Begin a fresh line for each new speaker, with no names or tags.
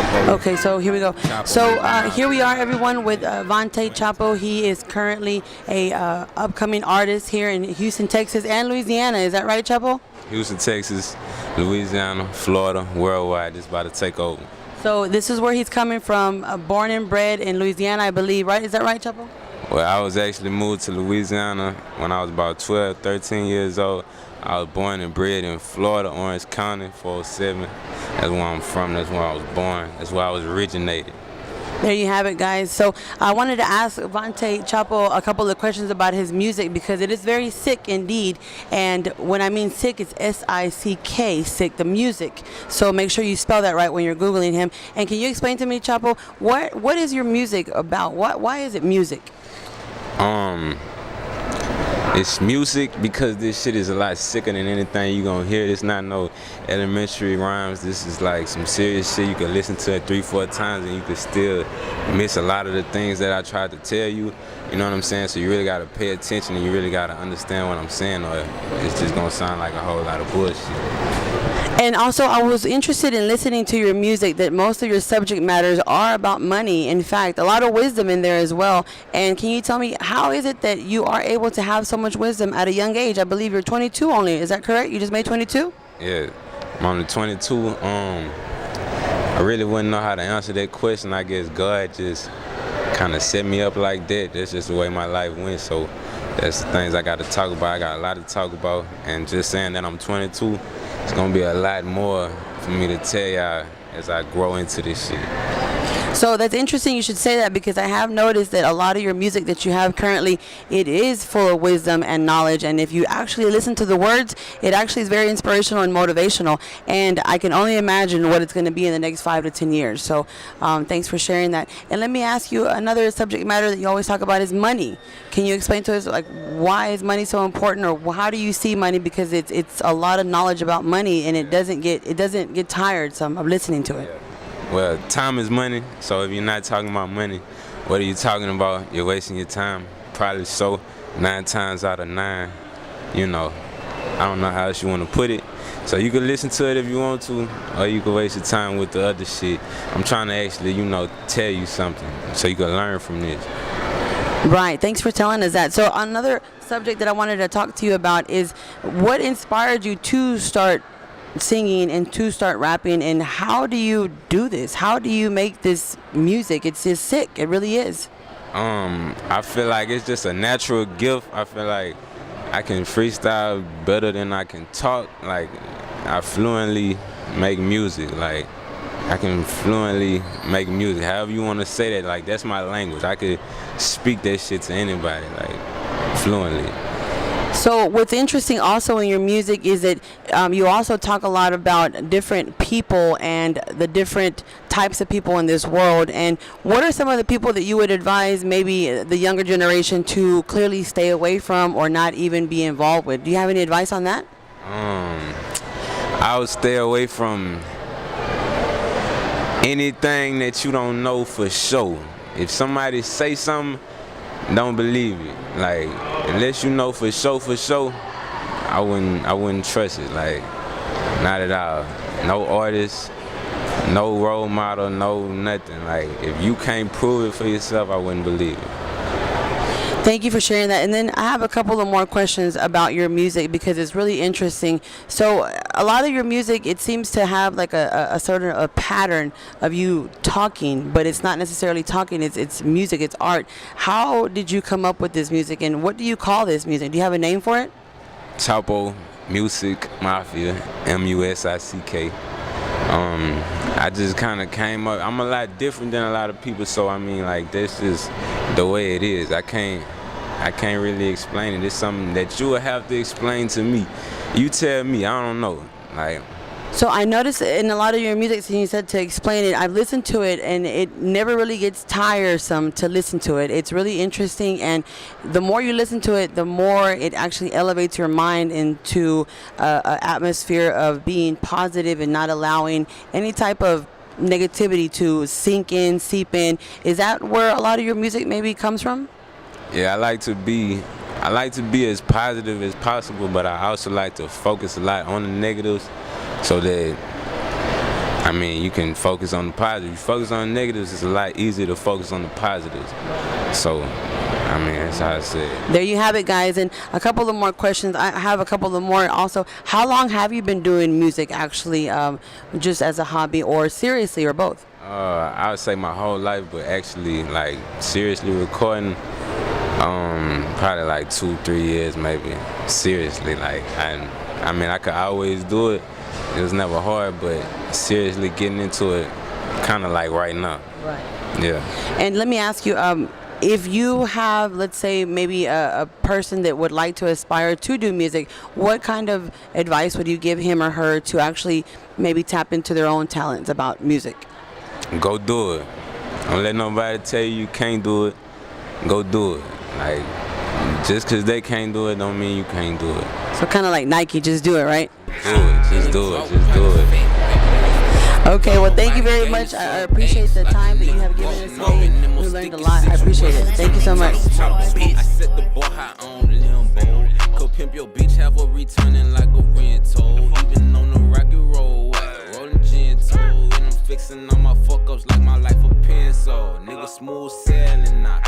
Chapo.
Okay, so here we go.
Chapo.
So here we are, everyone, with Vante Chapo. He is currently a upcoming artist here in Houston, Texas, and Louisiana. Is that right, Chapo?
Houston, Texas, Louisiana, Florida, worldwide. Just about to take over.
So this is where he's coming from, born and bred in Louisiana, I believe, right? Is that right, Chapo?
Well, I was actually moved to Louisiana when I was about 12, 13 years old. I was born and bred in Florida, Orange County, 407. That's where I'm from. That's where I was born. That's where I was originated.
There you have it, guys. So I wanted to ask Vante Chapo a couple of questions about his music because it is very sick indeed. And when I mean sick, it's S-I-C-K, sick, the music. So make sure you spell that right when you're Googling him. And can you explain to me, Chapo, what is your music about? Why is it music?
It's music because this shit is a lot sicker than anything you gonna hear. It's not no elementary rhymes. This is like some serious shit. You can listen to it 3-4 times and you can still miss a lot of the things that I tried to tell you. You know what I'm saying? So you really gotta pay attention and you really gotta understand what I'm saying, or it's just gonna sound like a whole lot of bullshit.
And also, I was interested in listening to your music that most of your subject matters are about money. In fact, a lot of wisdom in there as well. And can you tell me, how is it that you are able to have so much wisdom at a young age? I believe you're 22 only. Is that correct? You just made 22?
Yeah, I'm only 22. I really wouldn't know how to answer that question. I guess God just kind of set me up like that. That's just the way my life went. So that's the things I got to talk about. I got a lot to talk about. And just saying that I'm 22, it's going to be a lot more for me to tell y'all as I grow into this shit.
So that's interesting you should say that because I have noticed that a lot of your music that you have currently, it is full of wisdom and knowledge. And if you actually listen to the words, it actually is very inspirational and motivational. And I can only imagine what it's going to be in the next 5 to 10 years. So thanks for sharing that. And let me ask you, another subject matter that you always talk about is money. Can you explain to us, like, why is money so important, or how do you see money? Because it's a lot of knowledge about money, and it doesn't get tired. So I'm listening to it.
Yeah. Well, time is money, so if you're not talking about money, what are you talking about? You're wasting your time. Probably so, 9 times out of 9, you know. I don't know how else you want to put it. So you can listen to it if you want to, or you can waste your time with the other shit. I'm trying to actually, tell you something so you can learn from this.
Right. Thanks for telling us that. So another subject that I wanted to talk to you about is what inspired you to start singing and to start rapping, and how do you do this? How do you make this music? It's just sick. It really is.
I feel like it's just a natural gift. I feel like I can freestyle better than I can talk. Like, I fluently make music. Like, I can fluently make music. However you want to say that, like, that's my language. I could speak that shit to anybody, like, fluently.
So what's interesting also in your music is that you also talk a lot about different people and the different types of people in this world. And what are some of the people that you would advise maybe the younger generation to clearly stay away from or not even be involved with? Do you have any advice on that?
I would stay away from anything that you don't know for sure. If somebody say something, don't believe it. Like, unless you know for sure, I wouldn't trust it. Like, not at all. No artist, no role model, no nothing. Like, if you can't prove it for yourself, I wouldn't believe it.
Thank you for sharing that. And then I have a couple of more questions about your music because it's really interesting. So a lot of your music, it seems to have like a sort of a pattern of you talking, but it's not necessarily talking. It's music. It's art. How did you come up with this music, and what do you call this music? Do you have a name for it?
Chapo MuSick Mafia, M-U-S-I-C-K. I just kind of came up. I'm a lot different than a lot of people, so I mean, like, this is the way it is. I can't really explain it. It's something that you will have to explain to me. You tell me. I don't know. Like.
So I noticed in a lot of your music, and you said to explain it, I've listened to it, and it never really gets tiresome to listen to it. It's really interesting, and the more you listen to it, the more it actually elevates your mind into an atmosphere of being positive and not allowing any type of negativity to sink in, seep in. Is that where a lot of your music maybe comes from?
Yeah, I like to be as positive as possible, but I also like to focus a lot on the negatives, so that I mean, you can focus on the positives. You focus on the negatives, it's a lot easier to focus on the positives. So, I mean, that's how I say it.
There you have it, guys. And a couple of more questions. I have a couple of more also. How long have you been doing music, actually, just as a hobby or seriously or both?
I would say my whole life, but actually, like, seriously recording, probably like 2-3 years maybe. Seriously, like, I mean, I could always do it. It was never hard, but seriously getting into it, kind of like right now.
Right.
Yeah.
And let me ask you, if you have, let's say, maybe a person that would like to aspire to do music, what kind of advice would you give him or her to actually maybe tap into their own talents about music?
Go do it. Don't let nobody tell you can't do it. Go do it. Like, just because they can't do it don't mean you can't do it.
So kind of like Nike, just do it, right?
Do it. Just do it. Just do it.
Okay, well, thank you very much. I appreciate the time that you have given us today. We learned a lot. I appreciate it. Thank you so much.
I set the bar high on limbo. Go pimp your bitch, have her returning like a rental. Even on the rocky road, rolling gentle. And I'm fixing all my fuck ups like my life a pencil. Nigga smooth sailing now.